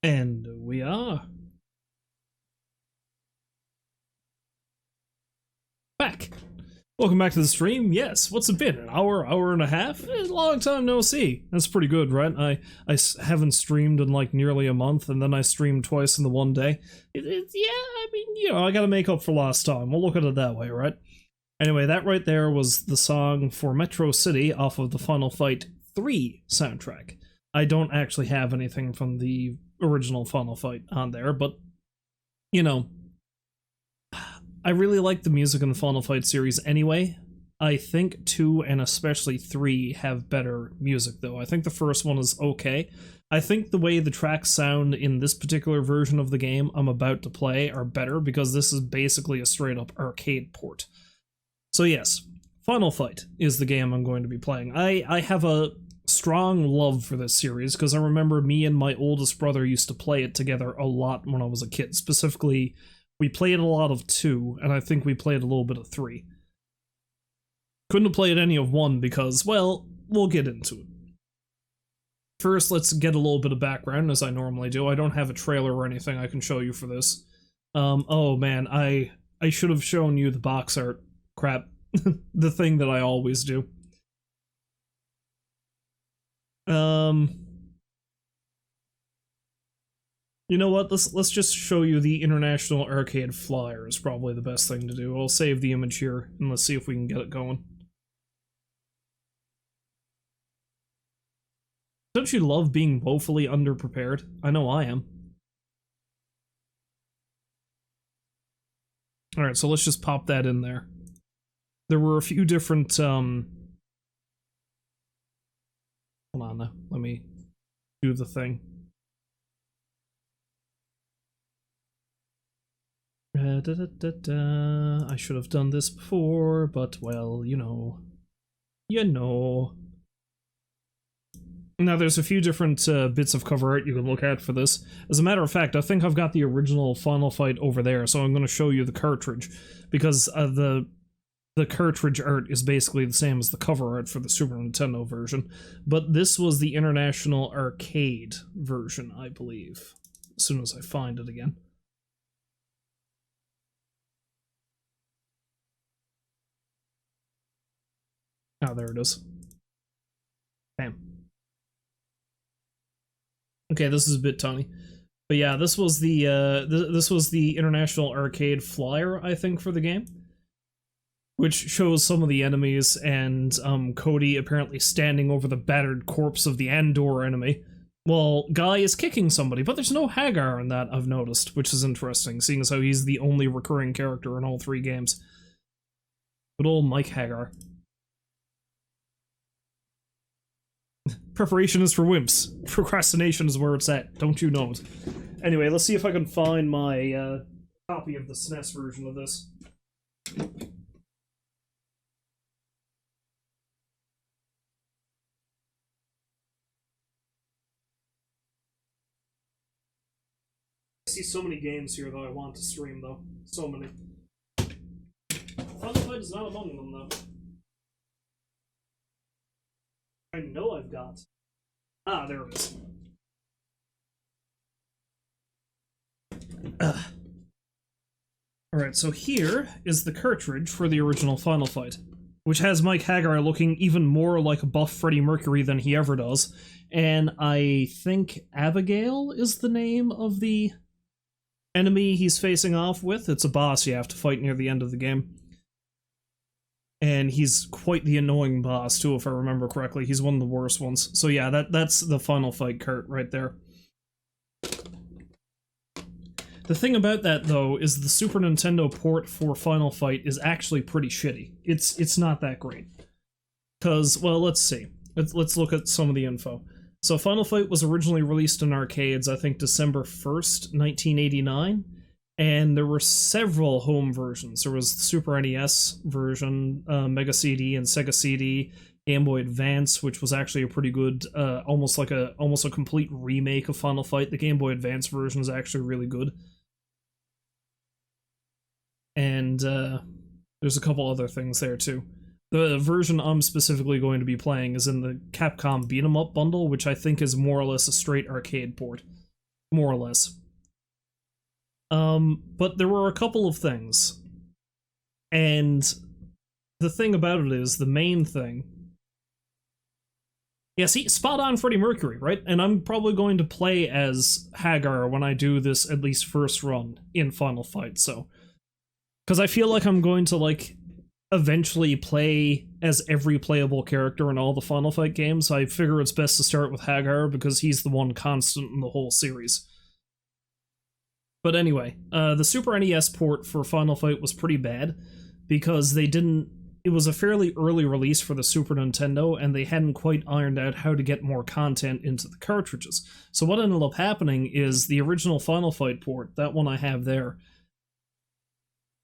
And we are back. Welcome back to the stream. Yes, what's it been? An hour, hour and a half? A long time no see. That's pretty good, right? I haven't streamed in like nearly a month, and then I streamed twice in the one day. Yeah, I mean, you know, I gotta make up for lost time. We'll look at it that way, right? Anyway, that right there was the song for Metro City off of the Final Fight 3 soundtrack. I don't actually have anything from the original Final Fight on there, but, you know, I really like the music in the Final Fight series anyway. I think 2 and especially 3 have better music, though. I think the first one is okay. I think the way the tracks sound in this particular version of the game I'm about to play are better, because this is basically a straight-up arcade port. So yes, Final Fight is the game I'm going to be playing. I have a strong love for this series, because I remember me and my oldest brother used to play it together a lot when I was a kid. Specifically, we played a lot of 2, and I think we played a little bit of 3. Couldn't have played any of 1 because, well, we'll get into it. First, let's get a little bit of background, as I normally do. I don't have a trailer or anything I can show you for this. Oh man, I should have shown you the box art. Crap. The thing that I always do. You know what, let's just show you the International Arcade Flyer is probably the best thing to do. I'll save the image here, and let's see if we can get it going. Don't you love being woefully underprepared? I know I am. Alright, so let's just pop that in there. There were a few different, hold on now, let me do the thing. I should have done this before, but, well, you know. You know. Now, there's a few different bits of cover art you can look at for this. As a matter of fact, I think I've got the original Final Fight over there, so I'm going to show you the cartridge, because the cartridge art is basically the same as the cover art for the Super Nintendo version. But this was the International Arcade version, I believe. As soon as I find it again. Oh, there it is. Bam. Okay, this is a bit tiny. But yeah, this was the this was the International Arcade Flyer, I think, for the game. Which shows some of the enemies, and Cody apparently standing over the battered corpse of the Endor enemy. Well, Guy is kicking somebody, but there's no Haggar in that, I've noticed, which is interesting, seeing as how he's the only recurring character in all 3 games. Good old Mike Haggar. Preparation is for wimps. Procrastination is where it's at. Don't you know it? Anyway, let's see if I can find my copy of the SNES version of this. I see so many games here that I want to stream, though. So many. Final Fight is not among them, though. I know I've got. Ah, there it is. Alright, so here is the cartridge for the original Final Fight, which has Mike Haggar looking even more like a buff Freddie Mercury than he ever does, and I think Abigail is the name of the enemy he's facing off with. It's a boss you have to fight near the end of the game. And he's quite the annoying boss, too, if I remember correctly. He's one of the worst ones. So yeah, that's the Final Fight cart right there. The thing about that, though, is the Super Nintendo port for Final Fight is actually pretty shitty. It's not that great. Because, well, let's see. Let's look at some of the info. So Final Fight was originally released in arcades, I think December 1st, 1989. And there were several home versions. There was the Super NES version, Mega CD and Sega CD, Game Boy Advance, which was actually a pretty good, almost a complete remake of Final Fight. The Game Boy Advance version is actually really good. And there's a couple other things there too. The version I'm specifically going to be playing is in the Capcom Beat 'em Up bundle, which I think is more or less a straight arcade port. more or less. But there were a couple of things. And the thing about it is, the main thing... Yeah, see, spot on Freddie Mercury, right? And I'm probably going to play as Haggar when I do this, at least first run, in Final Fight, so... Because I feel like I'm going to, like, eventually play as every playable character in all the Final Fight games. I figure it's best to start with Haggar, because he's the one constant in the whole series. But anyway, the Super NES port for Final Fight was pretty bad, because they didn't... It was a fairly early release for the Super Nintendo, and they hadn't quite ironed out how to get more content into the cartridges. So what ended up happening is the original Final Fight port, that one I have there,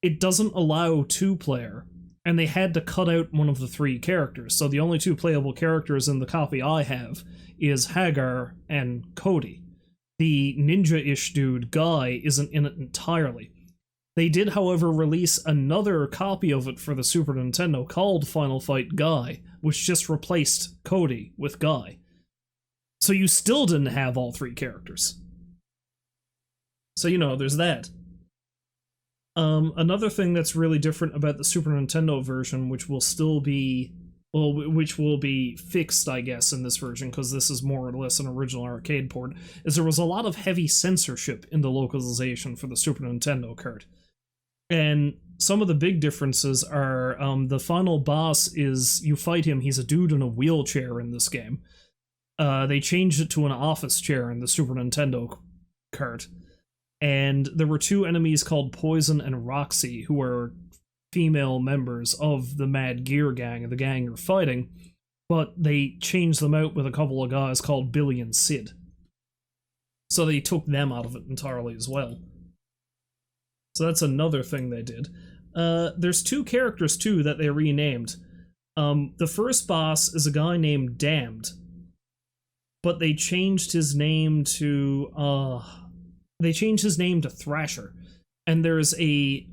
it doesn't allow two-player, and they had to cut out one of the three characters. So the only two playable characters in the copy I have is Haggar and Cody. The ninja-ish dude, Guy, isn't in it entirely. They did, however, release another copy of it for the Super Nintendo called Final Fight Guy, which just replaced Cody with Guy. So you still didn't have all three characters. So, you know, there's that. Another thing that's really different about the Super Nintendo version, which will still be... Well, which will be fixed, I guess, in this version, because this is more or less an original arcade port, is there was a lot of heavy censorship in the localization for the Super Nintendo cart. And some of the big differences are, the final boss is, you fight him, he's a dude in a wheelchair in this game. They changed it to an office chair in the Super Nintendo cart. And there were two enemies called Poison and Roxy, who are female members of the Mad Gear gang, the gang you're fighting, but they changed them out with a couple of guys called Billy and Sid. So they took them out of it entirely as well. So that's another thing they did. There's two characters, too, that they renamed. The first boss is a guy named Damned, but they changed his name to, Thrasher. And there's a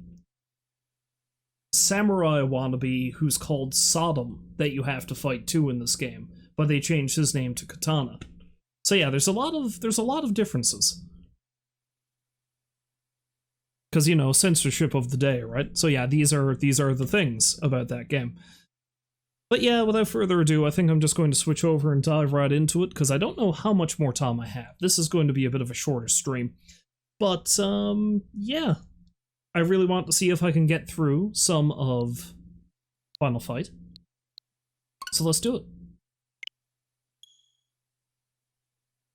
samurai wannabe who's called Sodom that you have to fight too in this game, but they changed his name to Katana. So yeah, there's a lot of differences. Because, you know, censorship of the day, right? So yeah, these are the things about that game. But yeah, without further ado, I think I'm just going to switch over and dive right into it, because I don't know how much more time I have. This is going to be a bit of a shorter stream. But, yeah. I really want to see if I can get through some of Final Fight. So let's do it.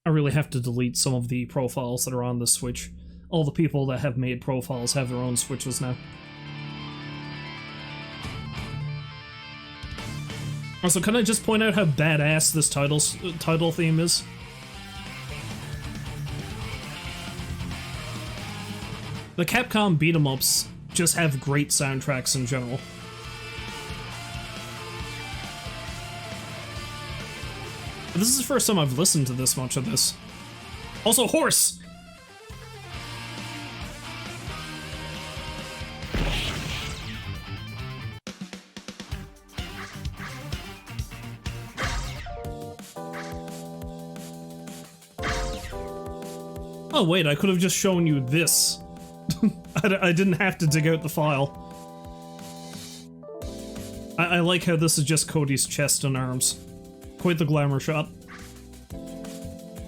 I really have to delete some of the profiles that are on this Switch. All the people that have made profiles have their own Switches now. Also, can I just point out how badass this title theme is? The Capcom beat-em-ups just have great soundtracks in general. This is the first time I've listened to this much of this. Also, horse! Oh wait, I could have just shown you this. I didn't have to dig out the file. I like how this is just Cody's chest and arms. Quite the glamour shot.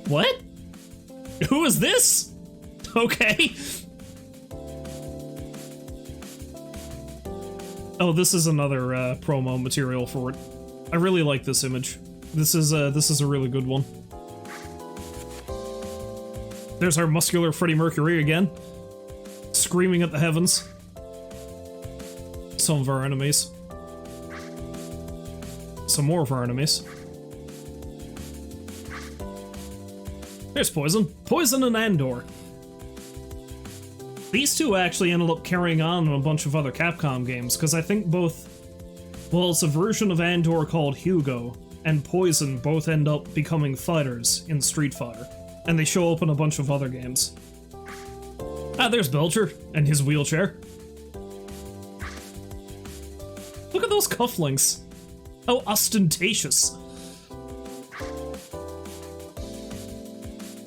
What? Who is this? Okay. Oh, this is another promo material for it. I really like this image. This is a really good one. There's our muscular Freddie Mercury again, screaming at the heavens. Some of our enemies. Some more of our enemies. There's Poison. Poison and Endor. These two actually ended up carrying on in a bunch of other Capcom games, because I think both... Well, it's a version of Endor called Hugo, and Poison both end up becoming fighters in Street Fighter. And they show up in a bunch of other games. Ah, there's Belcher and his wheelchair. Look at those cufflinks. How ostentatious.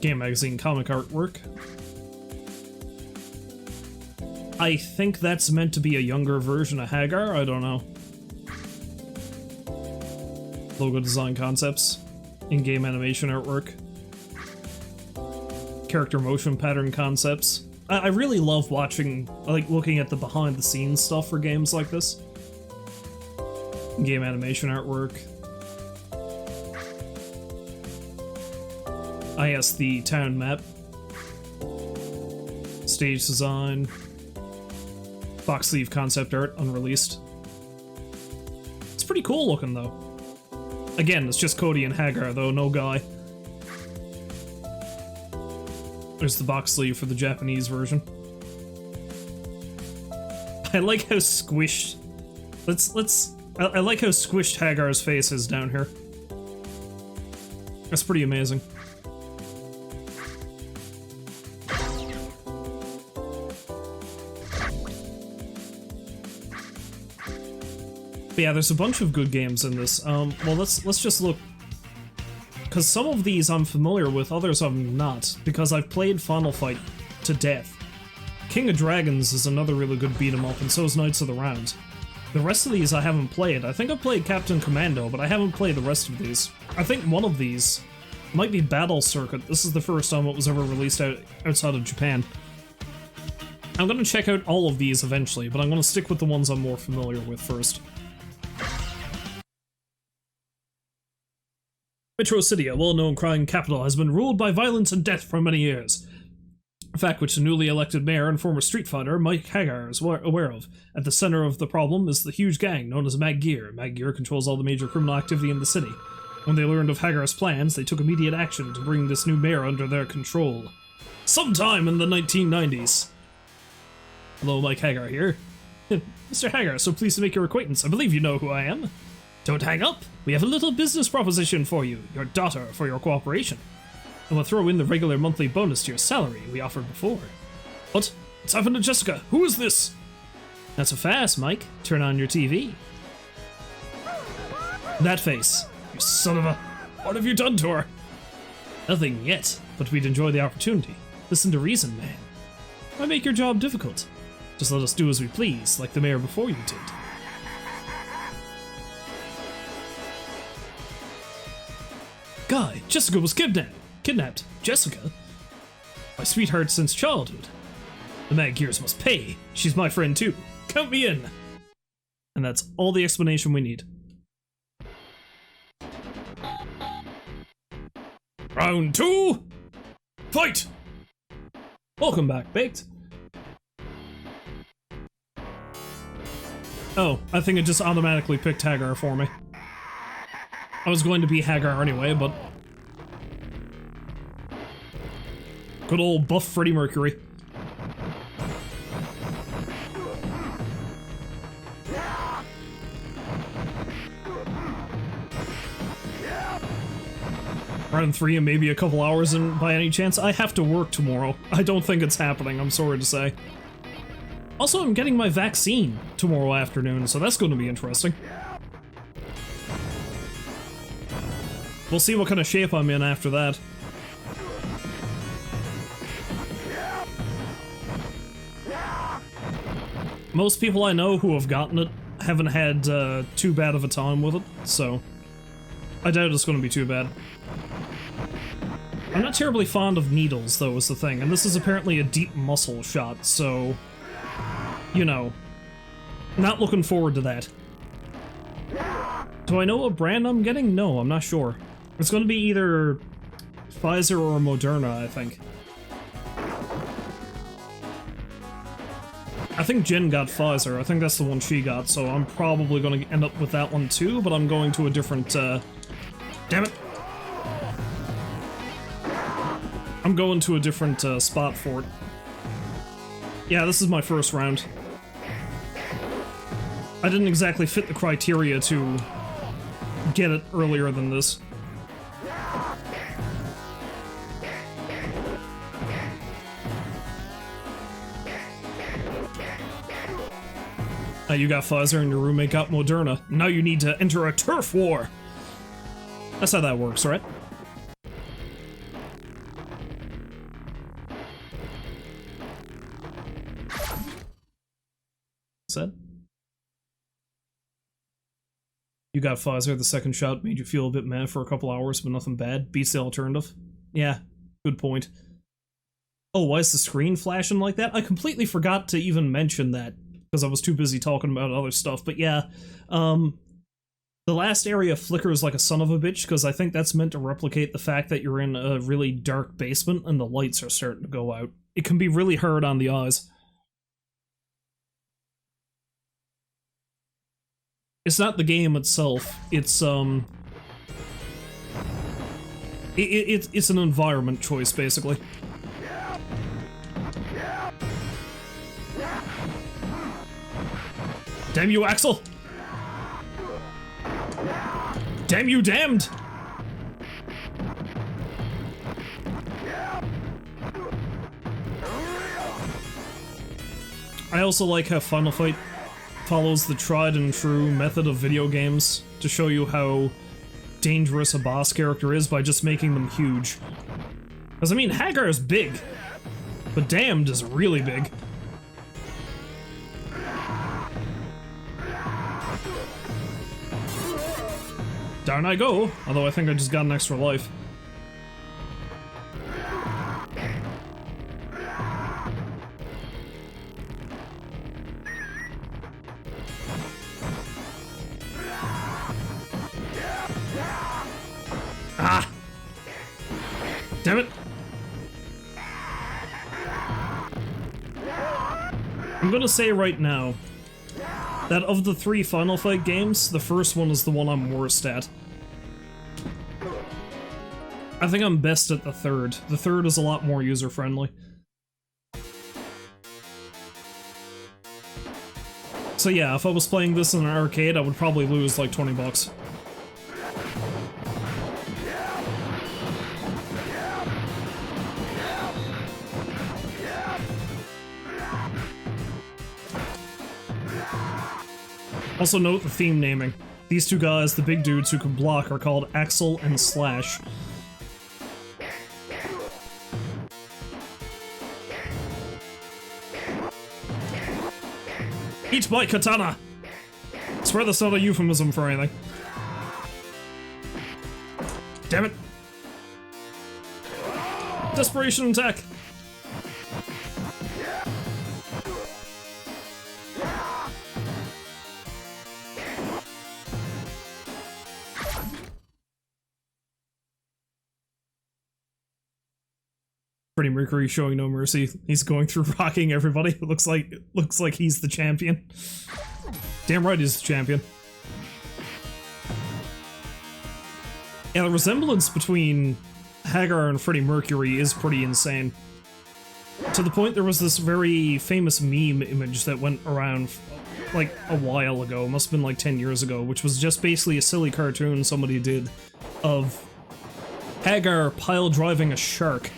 Game magazine comic artwork. I think that's meant to be a younger version of Haggar, I don't know. Logo design concepts. In-game animation artwork. Character motion pattern concepts. I really love watching, like, looking at the behind-the-scenes stuff for games like this. In-game animation artwork. Yes, the town map. Stage design. Box sleeve concept art, unreleased. It's pretty cool looking, though. Again, it's just Cody and Haggar, though, no guy. There's the box sleeve for the Japanese version. I like how squished... I like how squished Haggar's face is down here. That's pretty amazing. But yeah, there's a bunch of good games in this. Well, let's just look, because some of these I'm familiar with, others I'm not, because I've played Final Fight to death. King of Dragons is another really good beat 'em up, and so is Knights of the Round. The rest of these I haven't played. I think I've played Captain Commando, but I haven't played the rest of these. I think one of these might be Battle Circuit. This is the first time it was ever released outside of Japan. I'm gonna check out all of these eventually, but I'm gonna stick with the ones I'm more familiar with first. Metro City, a well-known crime capital, has been ruled by violence and death for many years. A fact which the newly elected mayor and former street fighter Mike Haggar is aware of. At the center of the problem is the huge gang known as Haggar. Haggar controls all the major criminal activity in the city. When they learned of Haggar's plans, they took immediate action to bring this new mayor under their control. Sometime in the 1990s. Hello, Mike Haggar here. Mr. Haggar, so pleased to make your acquaintance. I believe you know who I am. Don't hang up. We have a little business proposition for you, your daughter, for your cooperation. And we'll throw in the regular monthly bonus to your salary we offered before. What? What's happened to Jessica? Who is this? Not so fast, Mike. Turn on your TV. That face. You son of a... What have you done to her? Nothing yet, but we'd enjoy the opportunity. Listen to reason, man. Why make your job difficult? Just let us do as we please, like the mayor before you did. Guy, Jessica was kidnapped. Jessica? My sweetheart since childhood. The Haggars must pay. She's my friend too. Count me in. And that's all the explanation we need. Round 2. Fight! Welcome back, Baked. Oh, I think it just automatically picked Haggar for me. I was going to be Haggar anyway, but... Good old buff Freddie Mercury. Round 3 and maybe a couple hours in by any chance. I have to work tomorrow. I don't think it's happening, I'm sorry to say. Also, I'm getting my vaccine tomorrow afternoon, so that's going to be interesting. We'll see what kind of shape I'm in after that. Most people I know who have gotten it haven't had too bad of a time with it, so I doubt it's going to be too bad. I'm not terribly fond of needles, though, is the thing, and this is apparently a deep muscle shot, so, you know, not looking forward to that. Do I know what brand I'm getting? No, I'm not sure. It's going to be either Pfizer or Moderna, I think. I think Jen got Pfizer. I think that's the one she got, so I'm probably going to end up with that one too, but I'm going to a different, damn it! I'm going to a different spot for it. Yeah, this is my first round. I didn't exactly fit the criteria to get it earlier than this. You got Pfizer and your roommate got Moderna. Now you need to enter a turf war! That's how that works, right? said. You got Pfizer, the second shot made you feel a bit mad for a couple hours, but nothing bad. Beats the alternative. Yeah, good point. Oh, why is the screen flashing like that? I completely forgot to even mention that, because I was too busy talking about other stuff, but yeah, the last area flickers like a son of a bitch, because I think that's meant to replicate the fact that you're in a really dark basement and the lights are starting to go out. It can be really hard on the eyes. It's not the game itself, it's it's an environment choice, basically. Damn you, Axel! Damn you, damned! I also like how Final Fight follows the tried and true method of video games to show you how dangerous a boss character is by just making them huge. Because, I mean, Haggar is big, but Damned is really big. Down I go, although I think I just got an extra life. Ah! Damn it! I'm gonna say right now that of the 3 Final Fight games, the first one is the one I'm worst at. I think I'm best at the third. The third is a lot more user-friendly. So yeah, if I was playing this in an arcade, I would probably lose like 20 bucks. Also note the theme naming. These two guys, the big dudes who can block, are called Axel and Slash. Eat my katana! I swear that's not a euphemism for anything. Damn it! Desperation attack! Freddie Mercury showing no mercy. He's going through rocking everybody. It looks like he's the champion. Damn right he's the champion. Yeah, the resemblance between Haggar and Freddie Mercury is pretty insane. To the point there was this very famous meme image that went around like a while ago, must have been like 10 years ago, which was just basically a silly cartoon somebody did of Haggar pile driving a shark.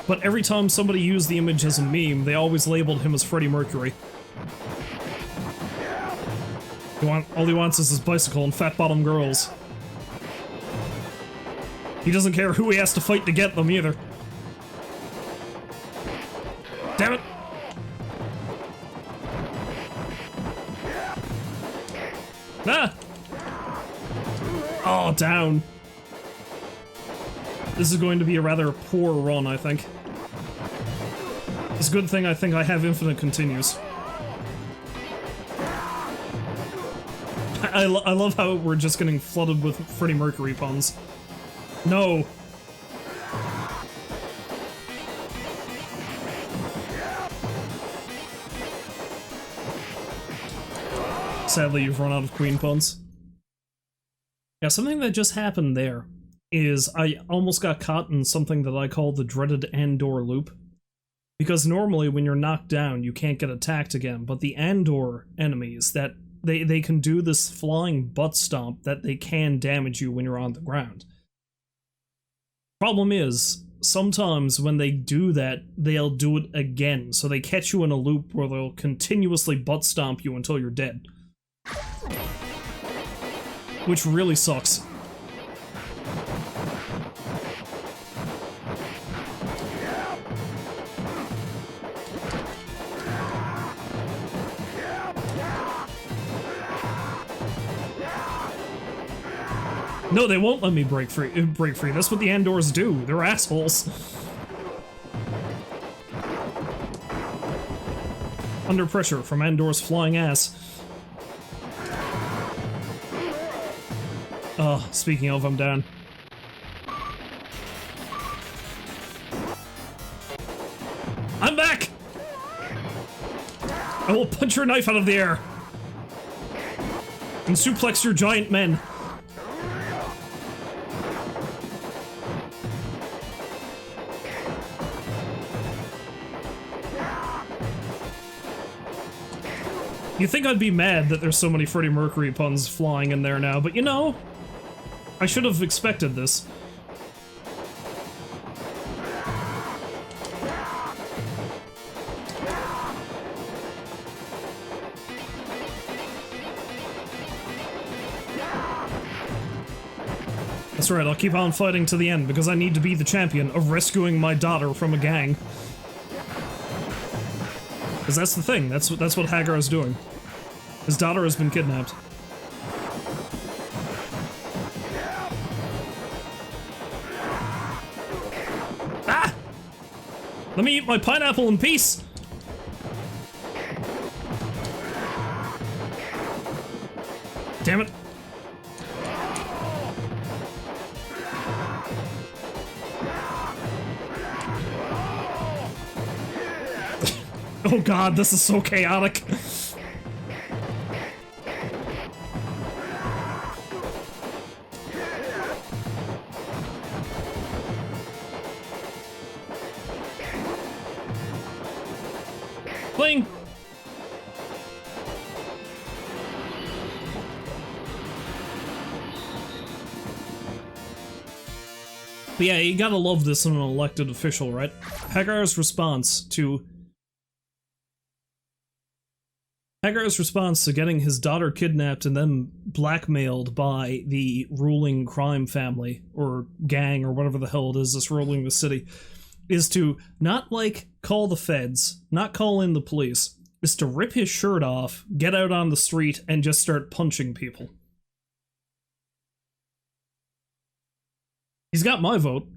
But every time somebody used the image as a meme, they always labeled him as Freddie Mercury. All he wants is his bicycle and fat-bottom girls. He doesn't care who he has to fight to get them, either. Damn it! Ah! Oh, down. This is going to be a rather poor run, I think. It's a good thing I think I have infinite continues. I love how we're just getting flooded with Freddie Mercury puns. No! Sadly, you've run out of Queen puns. Yeah, something that just happened there is I almost got caught in something that I call the dreaded Endor loop. Because normally when you're knocked down, you can't get attacked again, but the Endor enemies, that they can do this flying butt stomp that they can damage you when you're on the ground. Problem is, sometimes when they do that, they'll do it again, so they catch you in a loop where they'll continuously butt stomp you until you're dead. Which really sucks. No, they won't let me break free. Break free. That's what the Endors do. They're assholes. Under pressure from Endor's flying ass. Oh, speaking of, I'm down. I'm back! I will punch your knife out of the air. And suplex your giant men. You think I'd be mad that there's so many Freddie Mercury puns flying in there now, but you know, I should have expected this. That's right, I'll keep on fighting to the end because I need to be the champion of rescuing my daughter from a gang. Because that's the thing, that's what Haggar is doing. His daughter has been kidnapped. Ah! Let me eat my pineapple in peace! Damn it. Oh god, this is so chaotic. Playing. But yeah, you gotta love this in an elected official, right? Haggar's response to getting his daughter kidnapped and then blackmailed by the ruling crime family, or gang, or whatever the hell it is that's ruling the city, is to not, like, call the feds, not call in the police, is to rip his shirt off, get out on the street, and just start punching people. He's got my vote.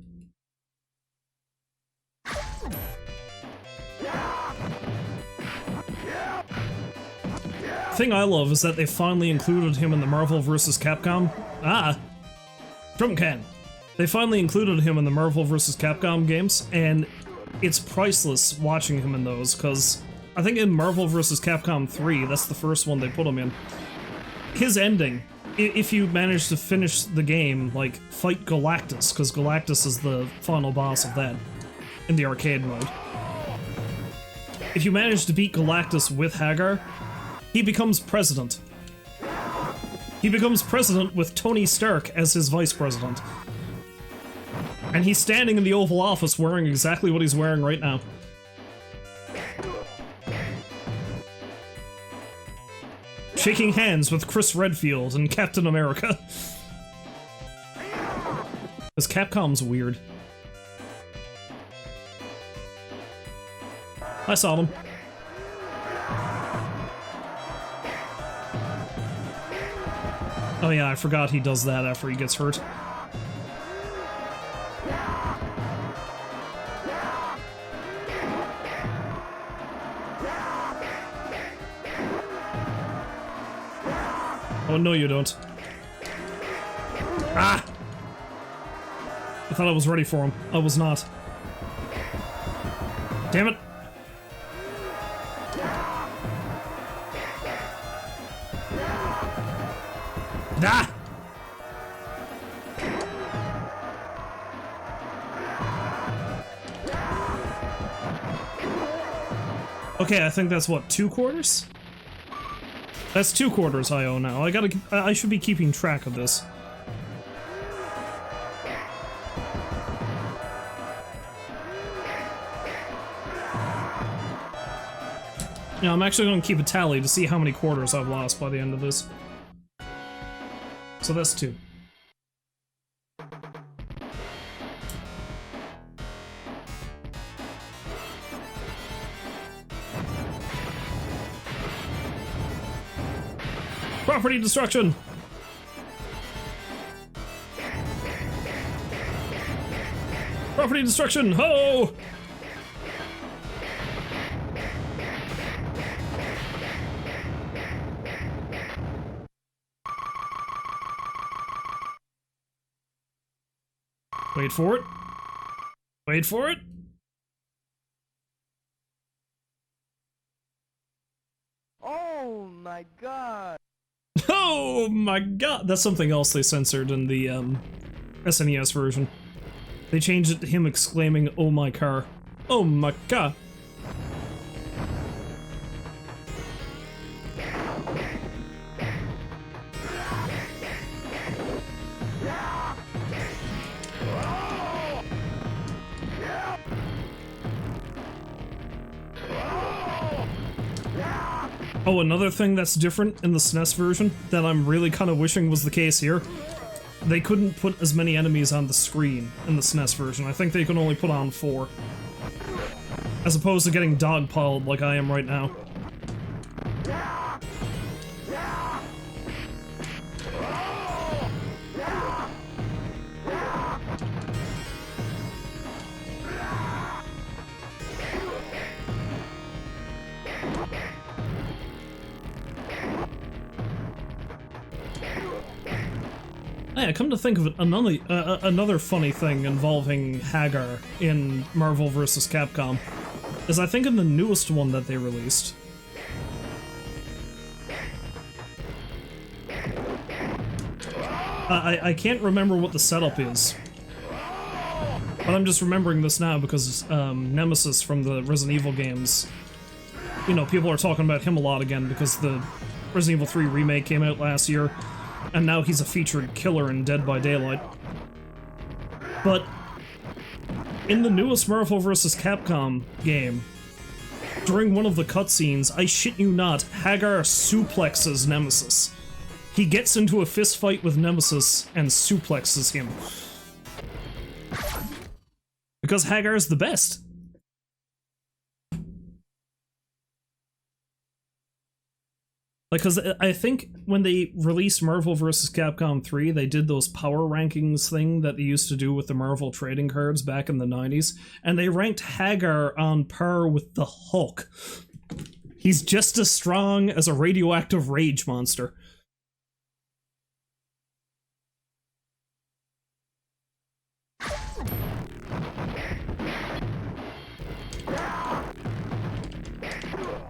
The thing I love is that they finally included him in the Marvel vs. Capcom. Drum can. They finally included him in the Marvel vs. Capcom games, and it's priceless watching him in those, because I think in Marvel vs. Capcom 3, that's the first one they put him in, his ending, if you manage to finish the game, like, fight Galactus, because Galactus is the final boss of that, in the arcade mode. If you manage to beat Galactus with Haggar, he becomes president. He becomes president with Tony Stark as his vice president. And he's standing in the Oval Office wearing exactly what he's wearing right now. Shaking hands with Chris Redfield and Captain America. Because Capcom's weird. I saw them. Oh yeah, I forgot he does that after he gets hurt. Oh, no you don't. Ah! I thought I was ready for him. I was not. Damn it! Ah! Okay, I think that's what, 2 quarters? That's 2 quarters I owe now. I should be keeping track of this. Yeah, I'm actually going to keep a tally to see how many quarters I've lost by the end of this. So that's 2. Property destruction! Property destruction! Ho! Wait for it. Wait for it. Oh my god. Oh my god! That's something else they censored in the SNES version. They changed it to him exclaiming, "Oh my car. Oh my god." Oh, another thing that's different in the SNES version that I'm really kind of wishing was the case here. They couldn't put as many enemies on the screen in the SNES version. I think they could only put on 4. As opposed to getting dogpiled like I am right now. Yeah, come to think of it, another funny thing involving Haggar in Marvel vs. Capcom is I think in the newest one that they released. I can't remember what the setup is, but I'm just remembering this now because Nemesis from the Resident Evil games, you know, people are talking about him a lot again because the Resident Evil 3 remake came out last year. And now he's a featured killer in Dead by Daylight. But in the newest Marvel vs. Capcom game, during one of the cutscenes, I shit you not, Haggar suplexes Nemesis. He gets into a fist fight with Nemesis and suplexes him. Because Haggar's the best. Like, because I think when they released Marvel vs. Capcom 3, they did those power rankings thing that they used to do with the Marvel trading cards back in the 90s, and they ranked Haggar on par with the Hulk. He's just as strong as a radioactive rage monster.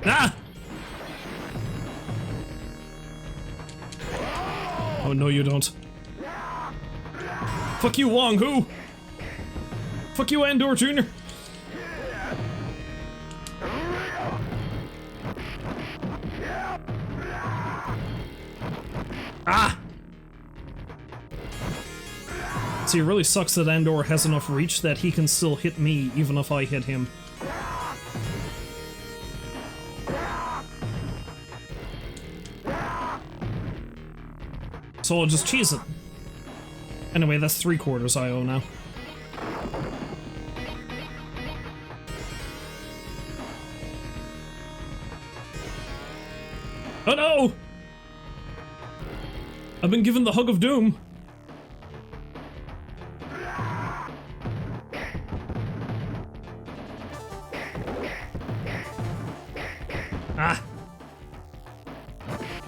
Ah! Oh, no you don't. Fuck you, Wong Hu! Fuck you, Endor Jr.! Ah! See, it really sucks that Endor has enough reach that he can still hit me even if I hit him. So I'll just cheese it. Anyway, that's 3/4 IO now. Oh no! I've been given the hug of doom. Ah!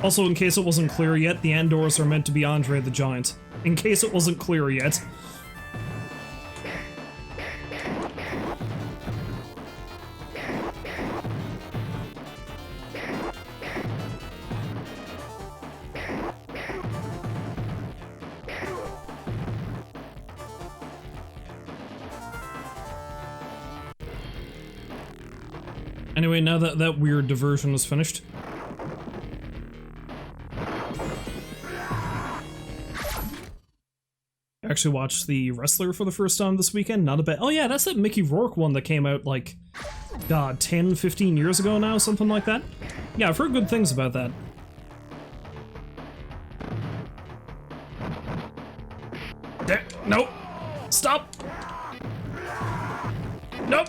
Also, in case it wasn't clear yet, the Endors are meant to be Andre the Giant. In case it wasn't clear yet. Anyway, now that that weird diversion is finished. I actually watched The Wrestler for the first time this weekend, not a bad— oh yeah, that's that Mickey Rourke one that came out like, god, 10, 15 years ago now, something like that? Yeah, I've heard good things about that. Nope! Stop! Nope!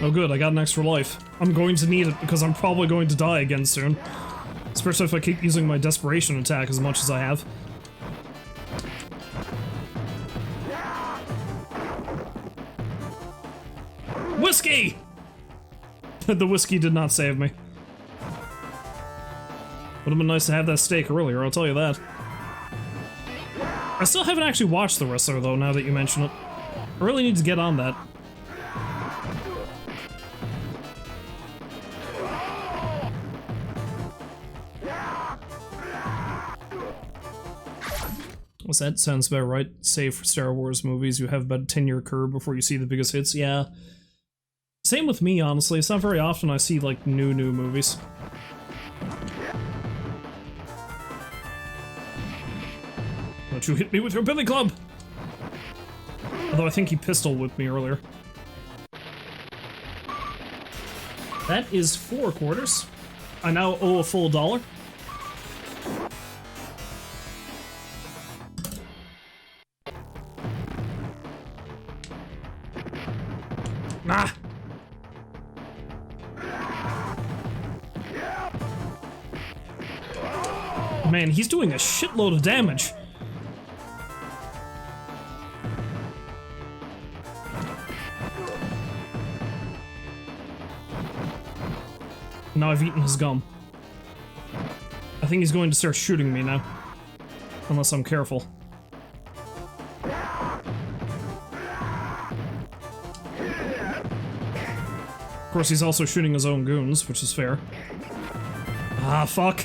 Oh good, I got an extra life. I'm going to need it because I'm probably going to die again soon. Especially if I keep using my desperation attack as much as I have. Whiskey! The whiskey did not save me. Would have been nice to have that steak earlier, I'll tell you that. I still haven't actually watched The Wrestler, though, now that you mention it. I really need to get on that. What's that? Sounds about right. Save for Star Wars movies, you have about a 10-year curve before you see the biggest hits. Yeah. Same with me, honestly. It's not very often I see, like, new movies. Don't you hit me with your billy club! Although I think he pistol whipped me earlier. That is 4 quarters. I now owe a full $1. Nah! Man, he's doing a shitload of damage. Now I've eaten his gum. I think he's going to start shooting me now. Unless I'm careful. Of course, he's also shooting his own goons, which is fair. Ah, fuck.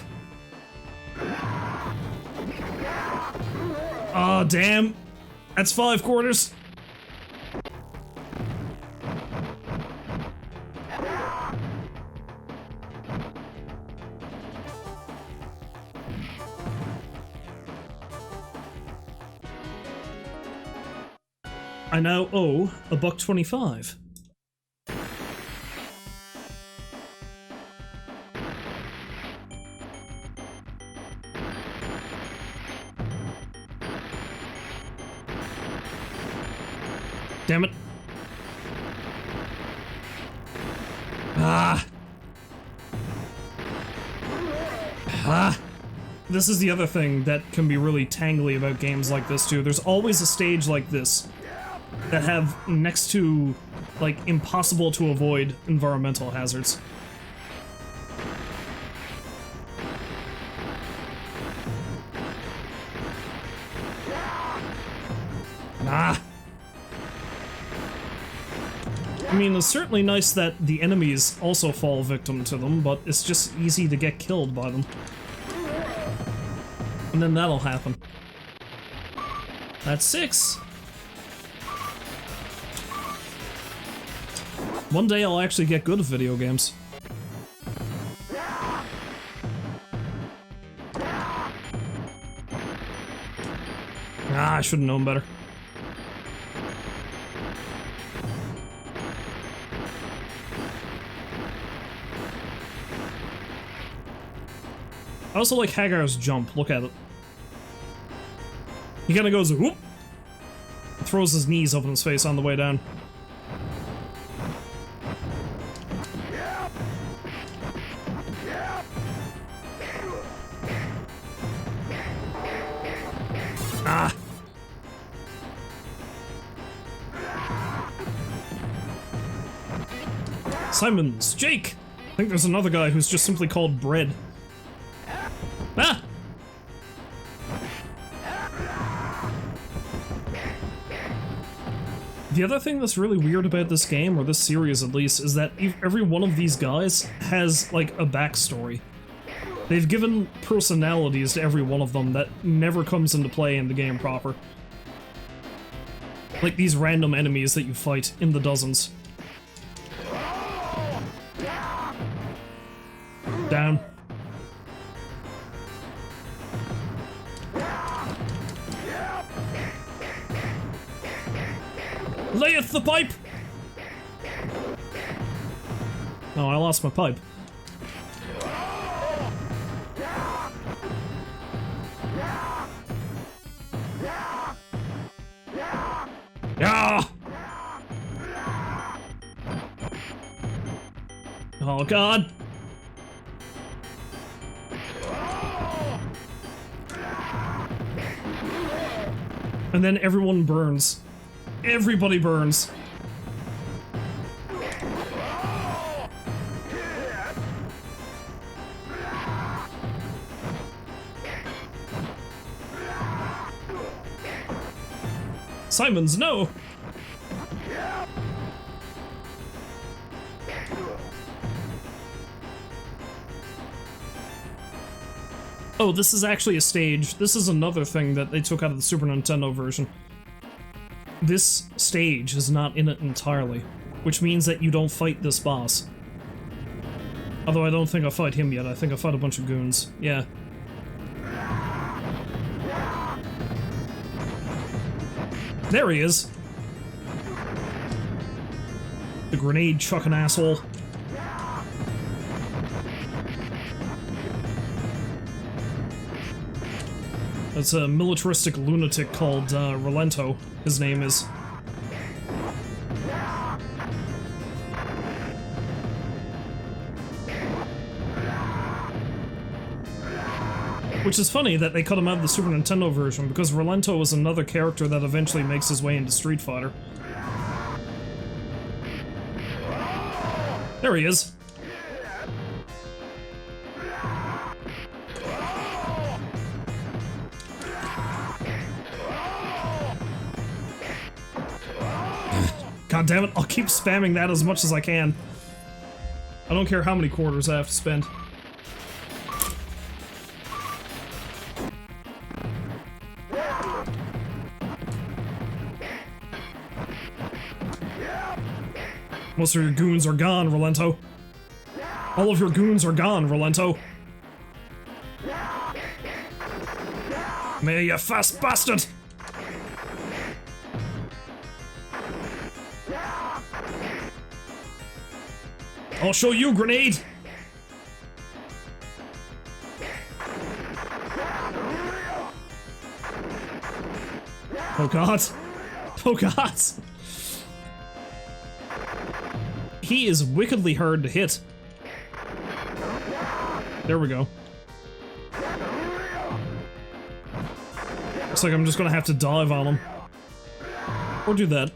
Ah, damn. That's 5 quarters. I now owe $1.25. Damn it. Ah. Ah. This is the other thing that can be really tangly about games like this too. There's always a stage like this that have next to, like, impossible to avoid environmental hazards. Ah! I mean, it's certainly nice that the enemies also fall victim to them, but it's just easy to get killed by them. And then that'll happen. That's 6! One day I'll actually get good at video games. Ah, I should have known better. I also like Haggar's jump, look at it. He kinda goes whoop! Throws his knees up in his face on the way down. Ah! Simons! Jake! I think there's another guy who's just simply called Bread. Ah! The other thing that's really weird about this game, or this series at least, is that every one of these guys has, like, a backstory. They've given personalities to every one of them that never comes into play in the game proper. Like these random enemies that you fight in the dozens. Down. Layeth the pipe! Oh, I lost my pipe. Yeah! Oh god! And then everyone burns. Everybody burns. Simons, no! Oh, this is actually a stage. This is another thing that they took out of the Super Nintendo version. This stage is not in it entirely, which means that you don't fight this boss. Although I don't think I fight him yet, I think I fight a bunch of goons. Yeah. There he is! The grenade chucking asshole. It's a militaristic lunatic called Relento, his name is. Which is funny that they cut him out of the Super Nintendo version, because Relento was another character that eventually makes his way into Street Fighter. There he is. God damn it, I'll keep spamming that as much as I can. I don't care how many quarters I have to spend. Most of your goons are gone, Relento. All of your goons are gone, Relento. May you fast bastard! I'll show you, grenade! Oh god. Oh god! He is wickedly hard to hit. There we go. Looks like I'm just gonna have to dive on him. Or do that.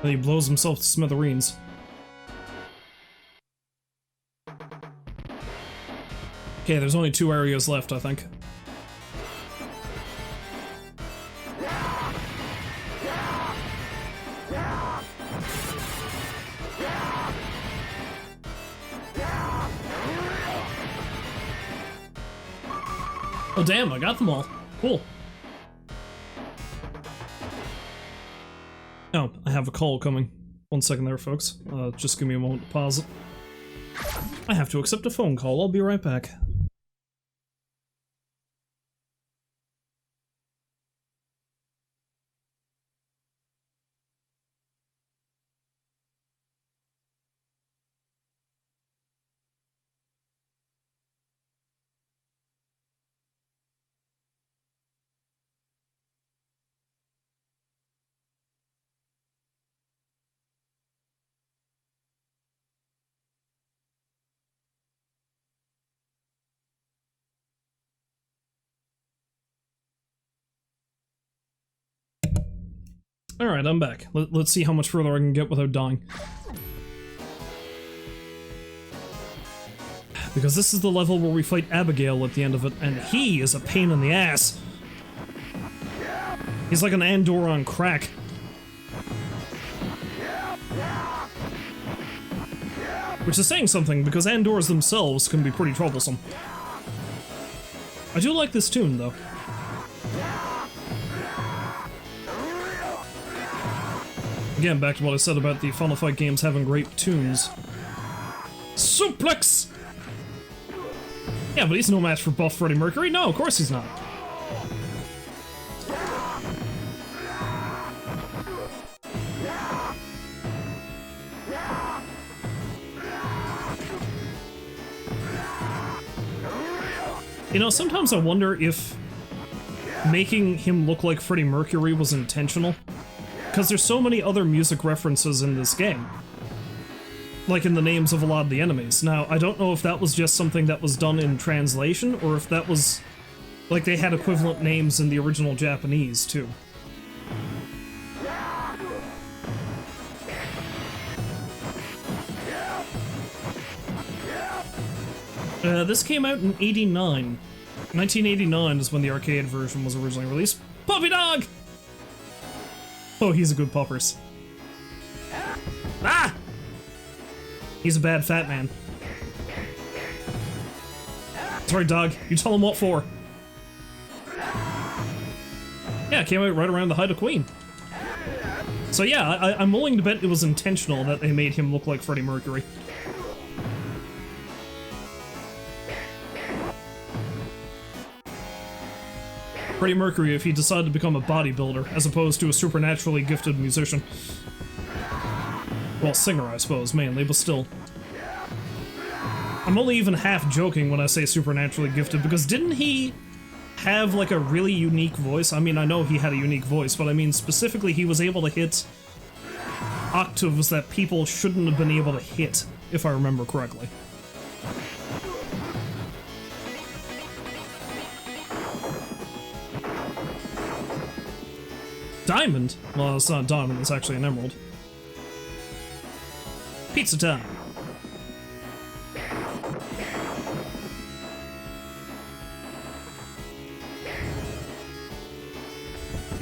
Then he blows himself to smithereens. Okay, there's only 2 areas left, I think. Oh damn, I got them all. Cool. Oh, I have a call coming. 1 second there, folks. Just give me a moment to pause it. I have to accept a phone call. I'll be right back. Alright, I'm back. Let's see how much further I can get without dying. Because this is the level where we fight Abigail at the end of it, and he is a pain in the ass. He's like an Endor on crack. Which is saying something, because Endors themselves can be pretty troublesome. I do like this tune, though. Again, back to what I said about the Final Fight games having great tunes. Suplex! Yeah, but he's no match for buff Freddie Mercury. No, of course he's not. You know, sometimes I wonder if making him look like Freddie Mercury was intentional. Because there's so many other music references in this game. Like in the names of a lot of the enemies. Now, I don't know if that was just something that was done in translation, or if that was Like, they had equivalent names in the original Japanese, too. This came out in 89. 1989 is when the arcade version was originally released. Puppy dog! Oh, he's a good puppers. Ah! He's a bad fat man. That's right, dog. You tell him what for. Yeah, it came out right around the height of Queen. So yeah, I'm willing to bet it was intentional that they made him look like Freddie Mercury. Freddie Mercury if he decided to become a bodybuilder, as opposed to a supernaturally gifted musician. Well, singer, I suppose, mainly, but still. I'm only even half joking when I say supernaturally gifted, because didn't he have, like, a really unique voice? I mean, I know he had a unique voice, but I mean, specifically, he was able to hit octaves that people shouldn't have been able to hit, if I remember correctly. Diamond? Well, it's not a diamond, it's actually an emerald. Pizza time!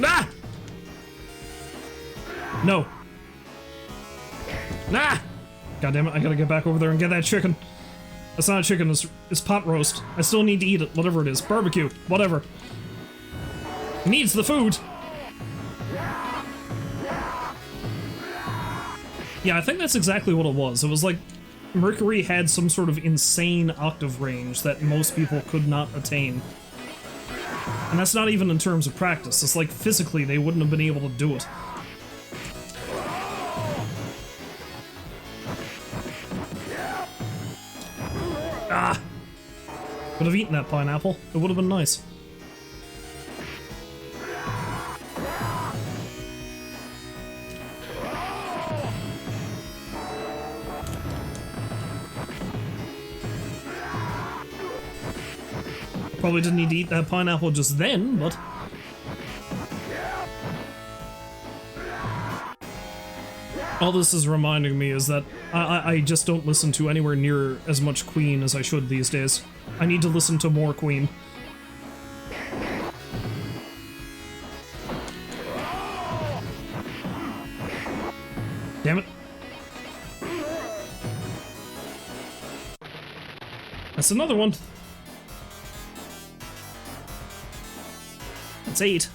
Ah! No. Nah! God damn it, I gotta get back over there and get that chicken. That's not a chicken, it's pot roast. I still need to eat it, whatever it is. Barbecue, whatever. It needs the food! Yeah, I think that's exactly what it was. It was like Mercury had some sort of insane octave range that most people could not attain. And that's not even in terms of practice. It's like physically they wouldn't have been able to do it. Ah! Could have eaten that pineapple. It would have been nice. Probably didn't need to eat that pineapple just then, but... all this is reminding me is that I just don't listen to anywhere near as much Queen as I should these days. I need to listen to more Queen. Damn it. That's another one. That's 8.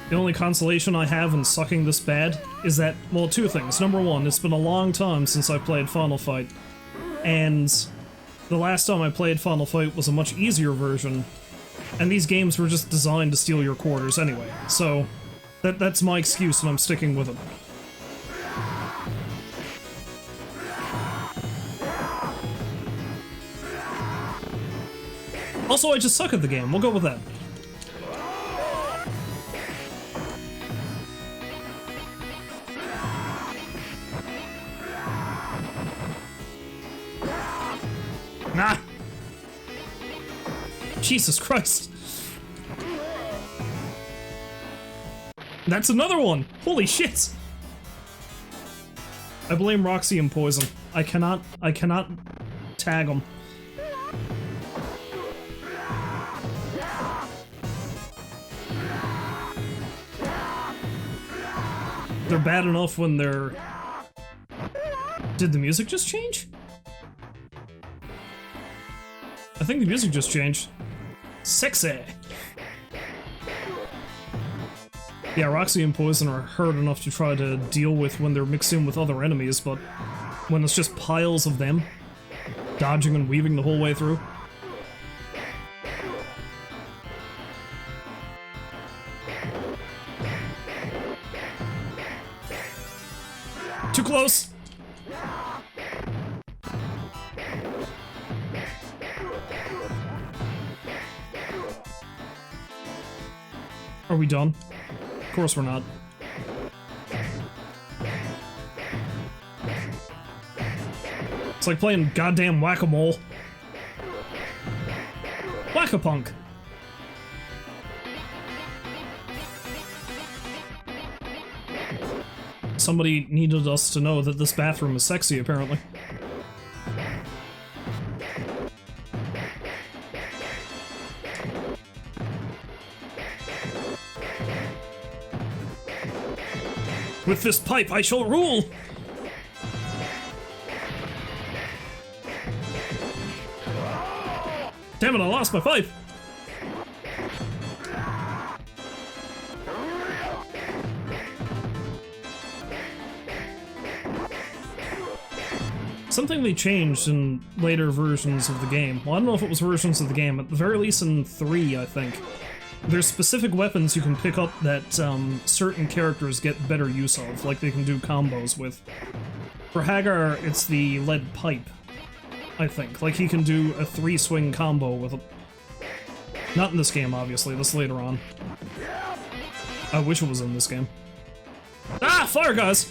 The only consolation I have in sucking this bad is that, well, two things. Number one, it's been a long time since I played Final Fight, and the last time I played Final Fight was a much easier version, and these games were just designed to steal your quarters anyway, so that's my excuse and I'm sticking with it. Also, I just suck at the game, we'll go with that. Nah! Jesus Christ! That's another one! Holy shit! I blame Roxy and Poison. I cannot tag them. They're bad enough when they're... Did the music just change? I think the music just changed. Sexy! Yeah, Roxy and Poison are hard enough to try to deal with when they're mixed in with other enemies, but when it's just piles of them, dodging and weaving the whole way through. Too close! Are we done? Of course we're not. It's like playing goddamn whack-a-mole. Whack-a-punk. Somebody needed us to know that this bathroom is sexy, apparently. With this pipe, I shall rule! Damn it, I lost my pipe! Something they changed in later versions of the game. Well, I don't know if it was versions of the game, at the very least in 3, I think. There's specific weapons you can pick up that certain characters get better use of, like they can do combos with. For Haggar, it's the lead pipe, I think. Like he can do a 3-swing combo with a... Not in this game, obviously, that's later on. I wish it was in this game. Ah! Fire guys!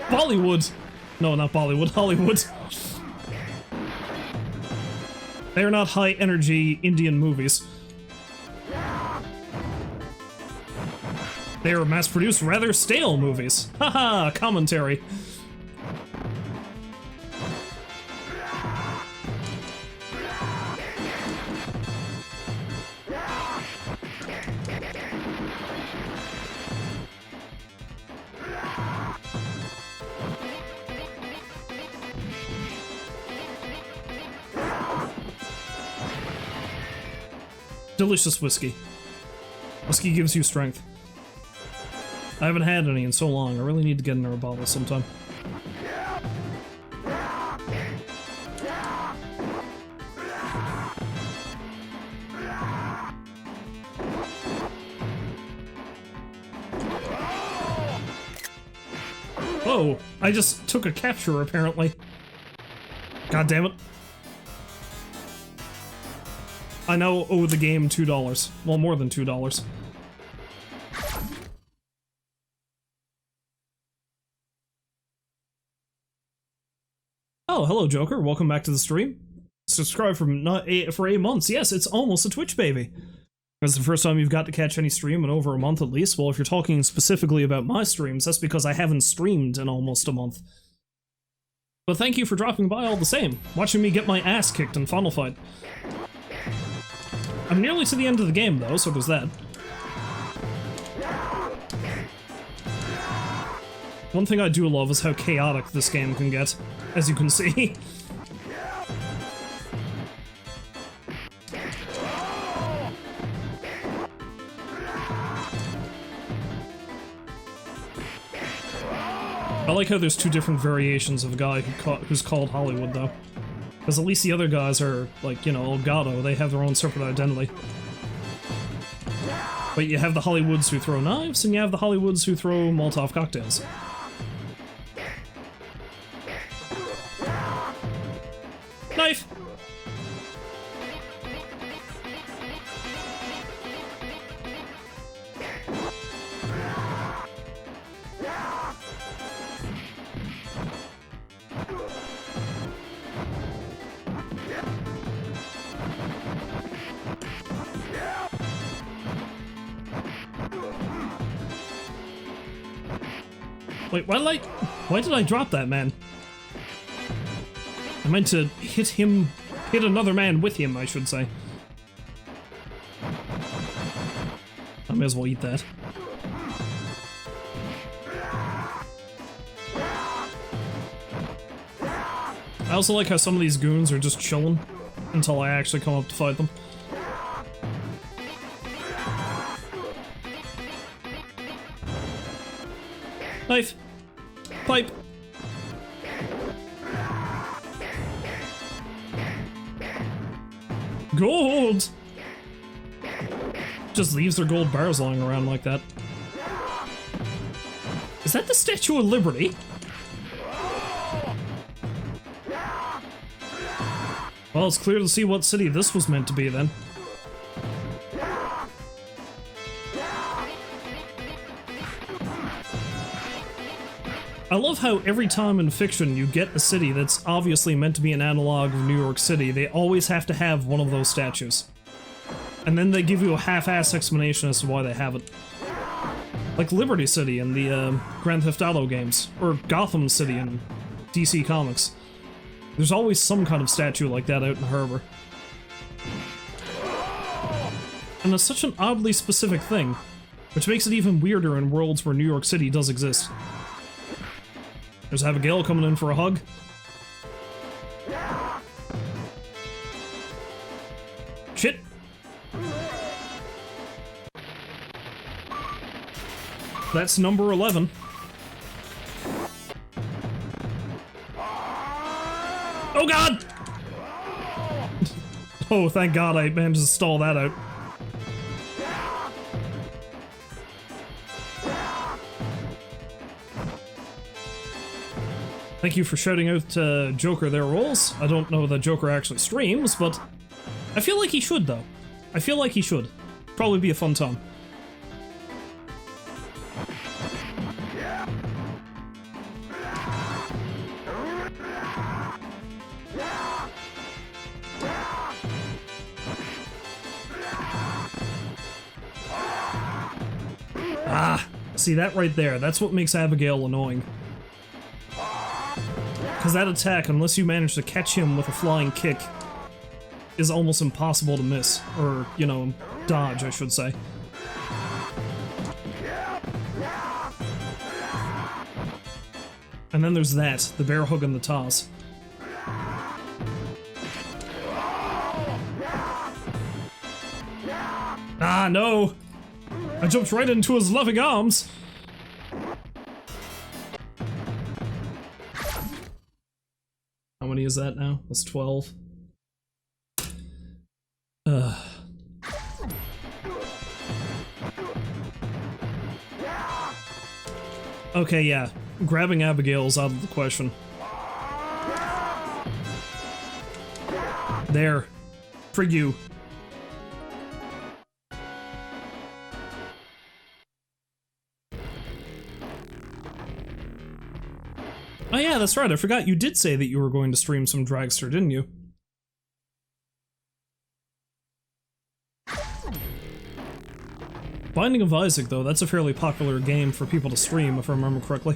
Bollywood! No, not Bollywood, Hollywood. They're not high-energy Indian movies. They are mass-produced, rather stale movies. Haha, commentary. Delicious whiskey. Whiskey gives you strength. I haven't had any in so long. I really need to get into a bottle sometime. Whoa! I just took a capture, apparently. God damn it. I now owe the game $2. Well, more than $2. Oh, hello, Joker. Welcome back to the stream. Subscribe for 8 months. Yes, it's almost a Twitch baby. That's the first time you've got to catch any stream in over a month at least. Well, if you're talking specifically about my streams, that's because I haven't streamed in almost a month. But thank you for dropping by all the same, watching me get my ass kicked in Final Fight. I'm nearly to the end of the game, though, so there's that. One thing I do love is how chaotic this game can get, as you can see. I like how there's 2 different variations of a guy who's called Hollywood, though. Because at least the other guys are, like, you know, Elgato, they have their own separate identity. But you have the Hollywoods who throw knives, and you have the Hollywoods who throw Molotov cocktails. Knife! Wait, why did I drop that man? I meant to hit another man with him, I should say. I may as well eat that. I also like how some of these goons are just chilling until I actually come up to fight them. Knife! Pipe! Gold! Just leaves their gold bars lying around like that. Is that the Statue of Liberty? Well, it's clear to see what city this was meant to be then. I love how every time in fiction you get a city that's obviously meant to be an analog of New York City, they always have to have one of those statues. And then they give you a half-ass explanation as to why they have it. Like Liberty City in the Grand Theft Auto games, or Gotham City in DC Comics. There's always some kind of statue like that out in the harbor. And it's such an oddly specific thing, which makes it even weirder in worlds where New York City does exist. There's Abigail coming in for a hug. Shit! That's number 11. Oh god! Oh, thank god I managed to stall that out. Thank you for shouting out to Joker their roles. I don't know that Joker actually streams, but I feel like he should, though. I feel like he should. Probably be a fun time. Ah, see that right there, that's what makes Abigail annoying. Because that attack, unless you manage to catch him with a flying kick, is almost impossible to miss. Or, you know, dodge, I should say. And then there's that, the bear hug and the toss. Ah, no! I jumped right into his loving arms! How many is that now? That's 12. Okay, yeah. Grabbing Abigail's out of the question. There. For you. Oh yeah, that's right, I forgot you did say that you were going to stream some Dragster, didn't you? Binding of Isaac, though, that's a fairly popular game for people to stream, if I remember correctly.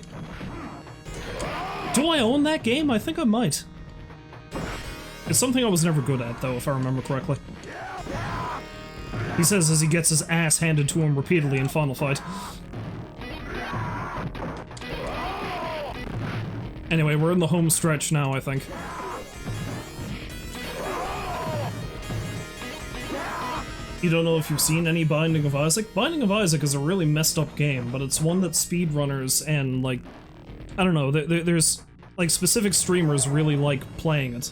Do I own that game? I think I might. It's something I was never good at, though, if I remember correctly. He says as he gets his ass handed to him repeatedly in Final Fight. Anyway, we're in the home stretch now, I think. You don't know if you've seen any Binding of Isaac? Binding of Isaac is a really messed up game, but it's one that speedrunners and, like, I don't know, there's, like, specific streamers really like playing it.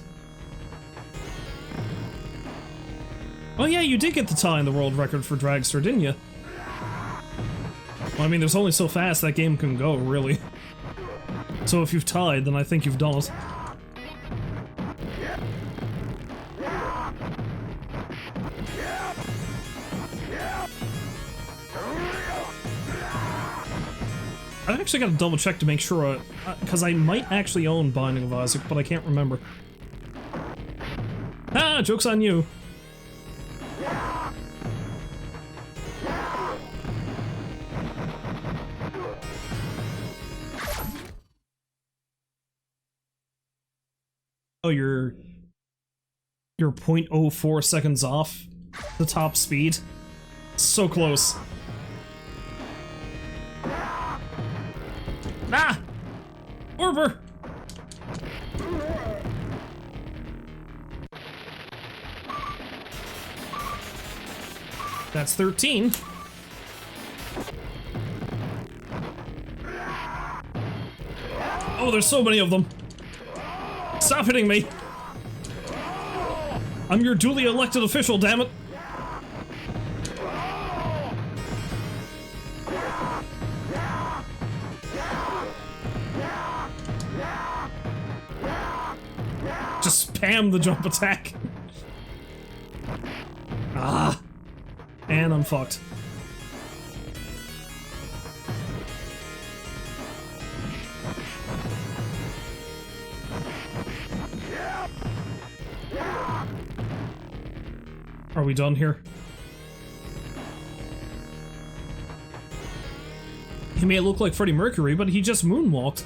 Oh yeah, you did get the tie in the world record for Dragster, didn't you? Well, I mean, there's only so fast that game can go, really. So if you've tied, then I think you've done it. I actually gotta double check to make sure, because I might actually own Binding of Isaac, but I can't remember. Ah, joke's on you! Oh, you're 0.04 seconds off the top speed. So close. Ah! Orber! That's 13. Oh, there's so many of them. Stop hitting me! I'm your duly elected official, damn it! Just spam the jump attack. Ah! And I'm fucked. Are we done here? He may look like Freddie Mercury, but he just moonwalked.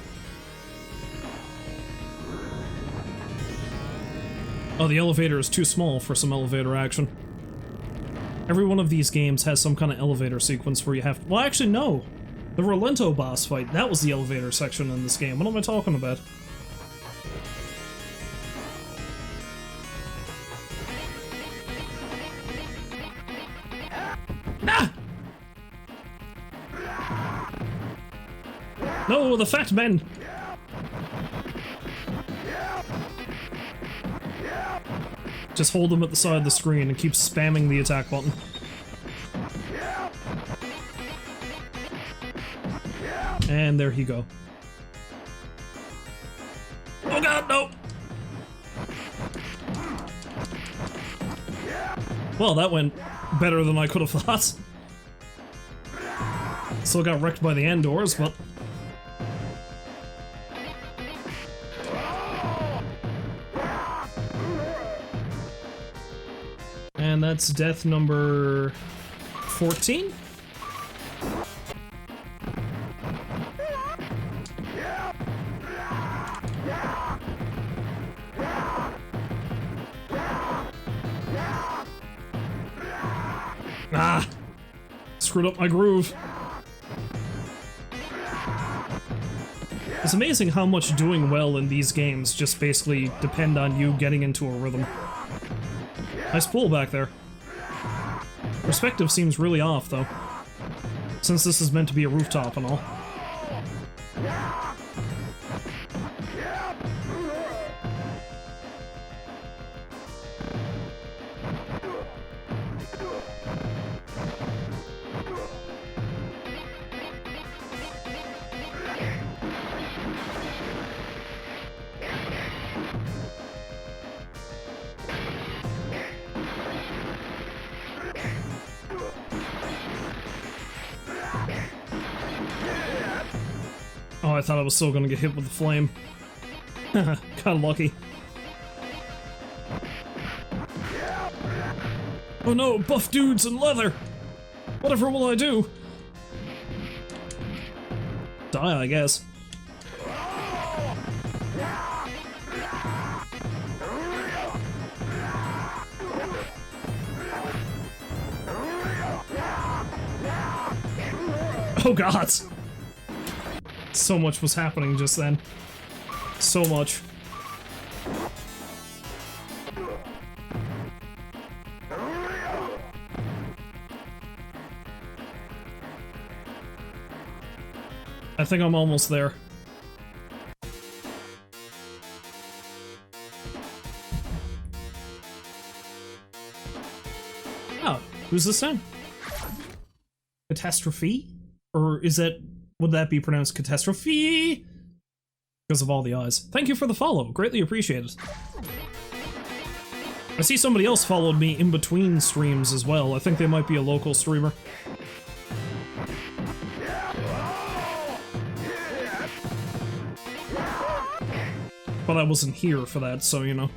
Oh, the elevator is too small for some elevator action. Every one of these games has some kind of elevator sequence where you have to— well, actually, no! The Rolento boss fight, that was the elevator section in this game. What am I talking about? Ah! No, the fat men! Just hold them at the side of the screen and keep spamming the attack button. And there you go. Oh god, no! Well, that went better than I could have thought. Still got wrecked by the Endors, but... and that's death number 14? Ah! Screwed up my groove. It's amazing how much doing well in these games just basically depend on you getting into a rhythm. Nice pool back there. Perspective seems really off, though, since this is meant to be a rooftop and all. Oh, I thought I was still gonna get hit with the flame. Kinda lucky. Oh no, buff dudes in leather! Whatever will I do? Die, I guess. Oh god! So much was happening just then. So much. I think I'm almost there. Oh, who's this then? Catastrophe? Or is that— would that be pronounced catastrophe? Because of all the eyes. Thank you for the follow. Greatly appreciated. I see somebody else followed me in between streams as well. I think they might be a local streamer. But I wasn't here for that, so you know.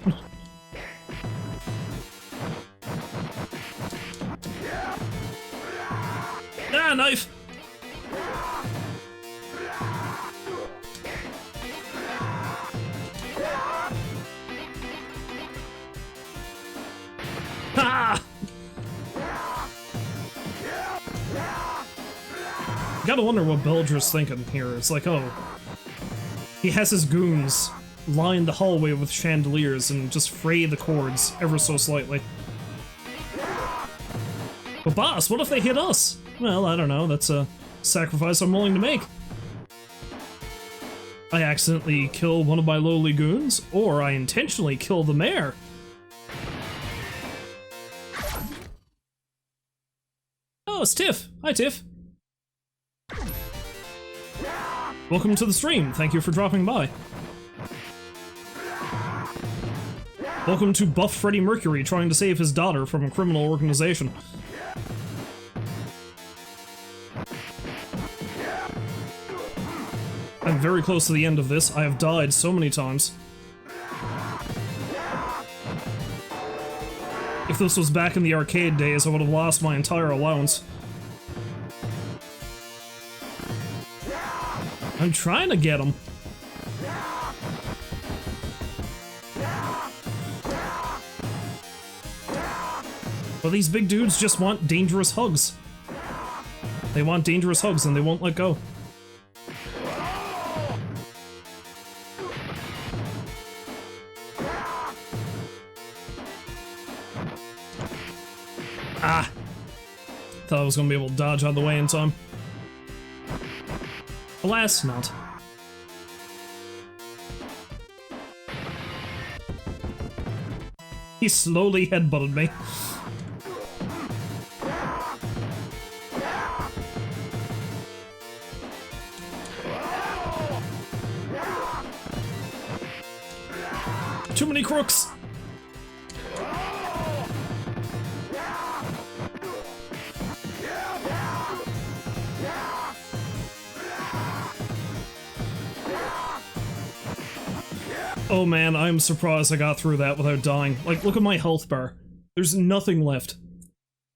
Ah, knife! Ha! Gotta wonder what Belger's thinking here. It's like, oh, he has his goons line the hallway with chandeliers and just fray the cords ever so slightly. But boss, what if they hit us? Well, I don't know, that's a sacrifice I'm willing to make. I accidentally kill one of my lowly goons, or I intentionally kill the mayor. Oh, it's Tiff. Hi, Tiff. Welcome to the stream. Thank you for dropping by. Welcome to buff Freddie Mercury trying to save his daughter from a criminal organization. I'm very close to the end of this. I have died so many times. If If this was back in the arcade days, I would have lost my entire allowance. I'm trying to get him. But these big dudes just want dangerous hugs. They want dangerous hugs and they won't let go. Ah! Thought I was gonna be able to dodge out of the way in time. Alas, not. He slowly headbutted me. Too many crooks! Oh man, I'm surprised I got through that without dying. Like, look at my health bar. There's nothing left.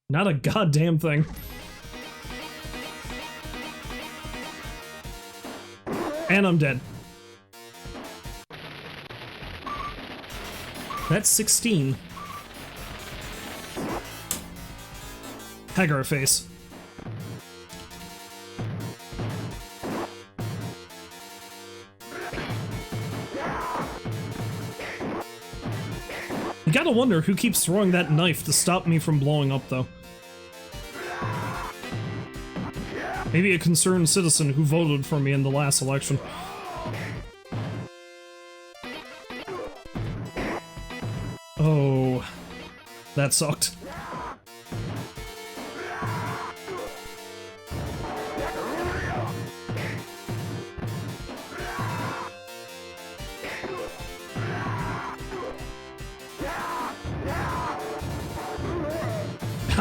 Not a goddamn thing. And I'm dead. That's 16. Haggar face. You gotta wonder who keeps throwing that knife to stop me from blowing up, though. Maybe a concerned citizen who voted for me in the last election. Oh, that sucked.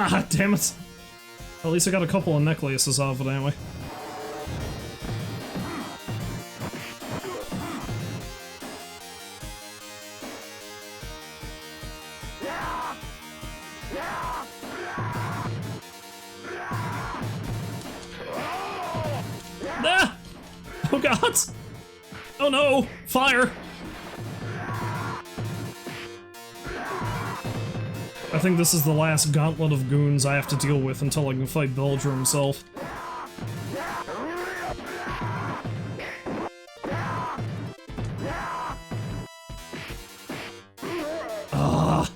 Ah, damn it. At least I got a couple of necklaces off it anyway. Ah! Oh god! Oh no! Fire! I think this is the last gauntlet of goons I have to deal with until I can fight Belger himself. Ah!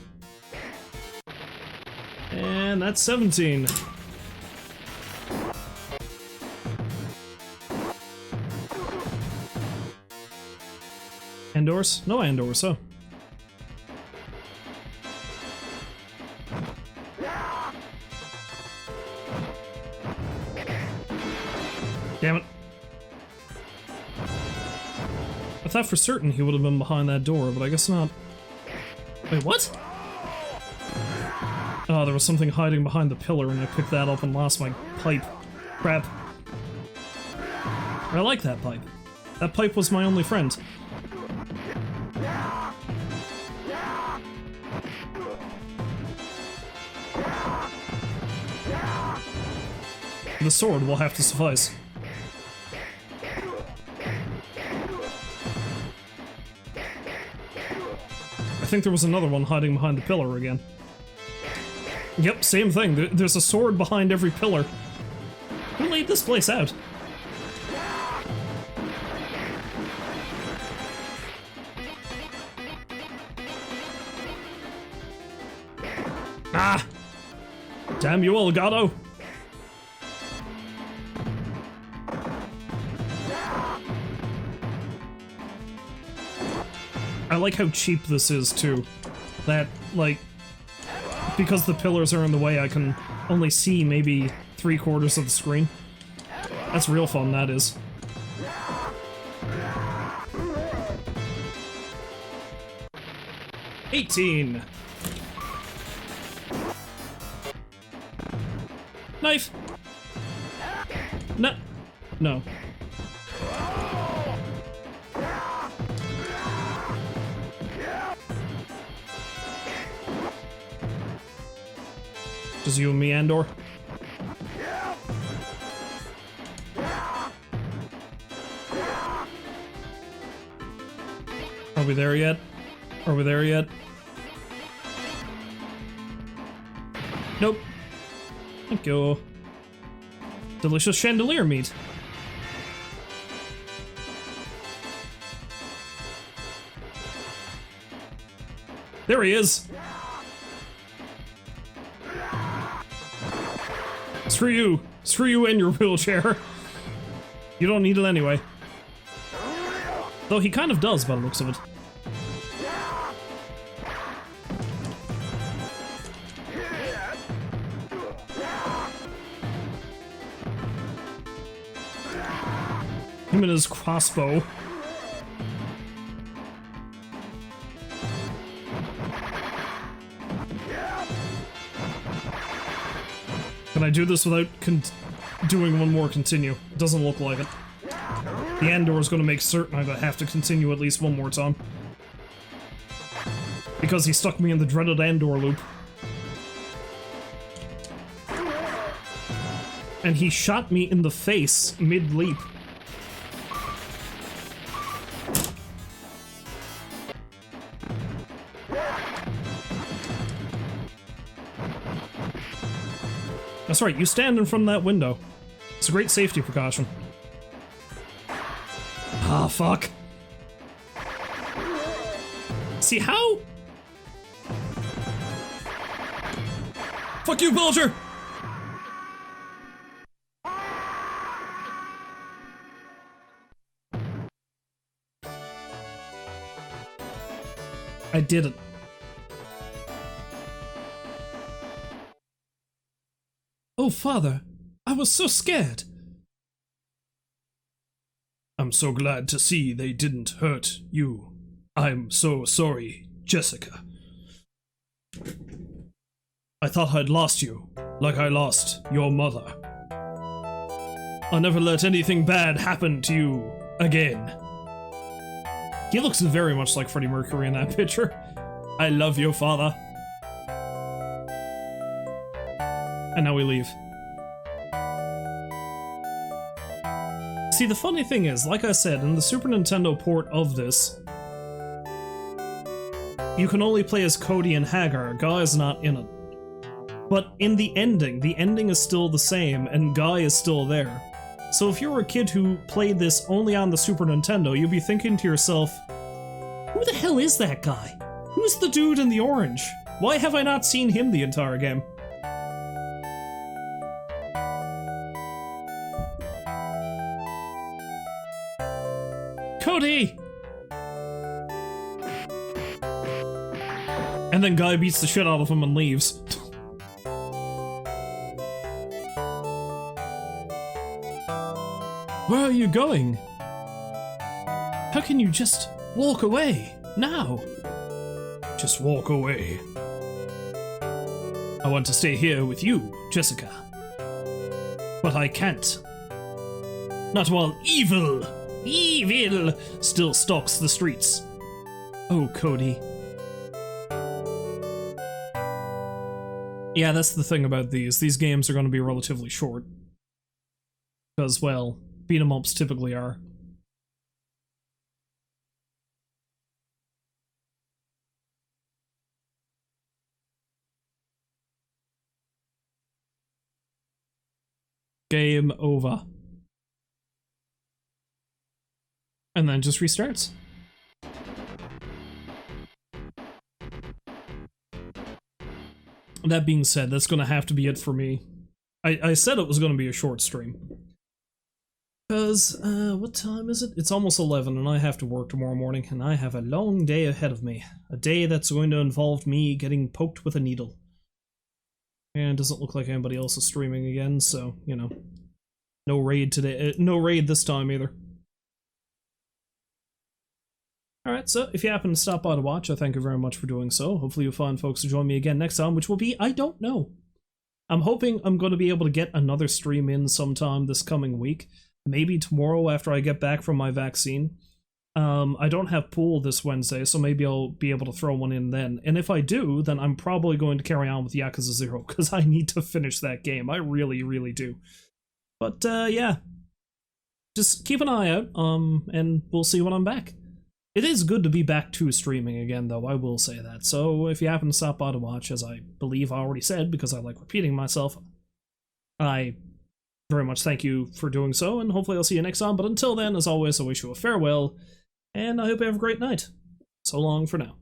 And that's 17. Endors? No Endors, huh? Damn it. I thought for certain he would have been behind that door, but I guess not. Wait, what? Oh, there was something hiding behind the pillar and I picked that up and lost my pipe. Crap. I like that pipe. That pipe was my only friend. The sword will have to suffice. I think there was another one hiding behind the pillar again. Yep, same thing. There's a sword behind every pillar. Who laid this place out? Ah! Damn you, Elgato! I like how cheap this is, too. That, like, because the pillars are in the way, I can only see maybe 3/4 of the screen. That's real fun, that is. $18. Knife! No. No. Just you and me, Endor. Are we there yet? Are we there yet? Nope. Thank you. Delicious chandelier meat. There he is. Screw you. Screw you and your wheelchair. You don't need it anyway. Though he kind of does by the looks of it. Him and his crossbow. Can I do this without doing one more continue? It doesn't look like it. The Endor is going to make certain I have to continue at least one more time. Because he stuck me in the dreaded Endor loop. And he shot me in the face mid-leap. That's right, you stand in front of that window. It's a great safety precaution. Ah, fuck. See how? Fuck you, Bulger! I did it. Oh, Father, I was so scared. I'm so glad to see they didn't hurt you. I'm so sorry, Jessica. I thought I'd lost you, like I lost your mother. I'll never let anything bad happen to you again. He looks very much like Freddie Mercury in that picture. I love you, Father. And now we leave. See, the funny thing is, like I said, in the Super Nintendo port of this, you can only play as Cody and Haggar. Guy is not in it. But in the ending is still the same, and Guy is still there. So if you were a kid who played this only on the Super Nintendo, you'd be thinking to yourself, who the hell is that guy? Who's the dude in the orange? Why have I not seen him the entire game? Cody! And then Guy beats the shit out of him and leaves. Where are you going? How can you just walk away now? Just walk away. I want to stay here with you, Jessica. But I can't. Not while evil still stalks the streets. Oh, Cody. Yeah, that's the thing about these. These games are going to be relatively short. Because, well, beat-em-ups typically are. Game over. And then just restarts. That being said, that's gonna have to be it for me. I said it was gonna be a short stream. Because, what time is it? It's almost 11 and I have to work tomorrow morning, and I have a long day ahead of me. A day that's going to involve me getting poked with a needle. And it doesn't look like anybody else is streaming again, so, you know. No raid today. No raid this time either. Alright, so if you happen to stop by to watch, I thank you very much for doing so. Hopefully you'll find folks to join me again next time, which will be, I don't know. I'm hoping I'm going to be able to get another stream in sometime this coming week. Maybe tomorrow after I get back from my vaccine. I don't have pool this Wednesday, so maybe I'll be able to throw one in then. And if I do, then I'm probably going to carry on with Yakuza 0, because I need to finish that game. I really, really do. But, yeah. Just keep an eye out, and we'll see when I'm back. It is good to be back to streaming again, though, I will say that. So if you happen to stop by to watch, as I believe I already said, because I like repeating myself, I very much thank you for doing so, and hopefully I'll see you next time. But until then, as always, I wish you a farewell, and I hope you have a great night. So long for now.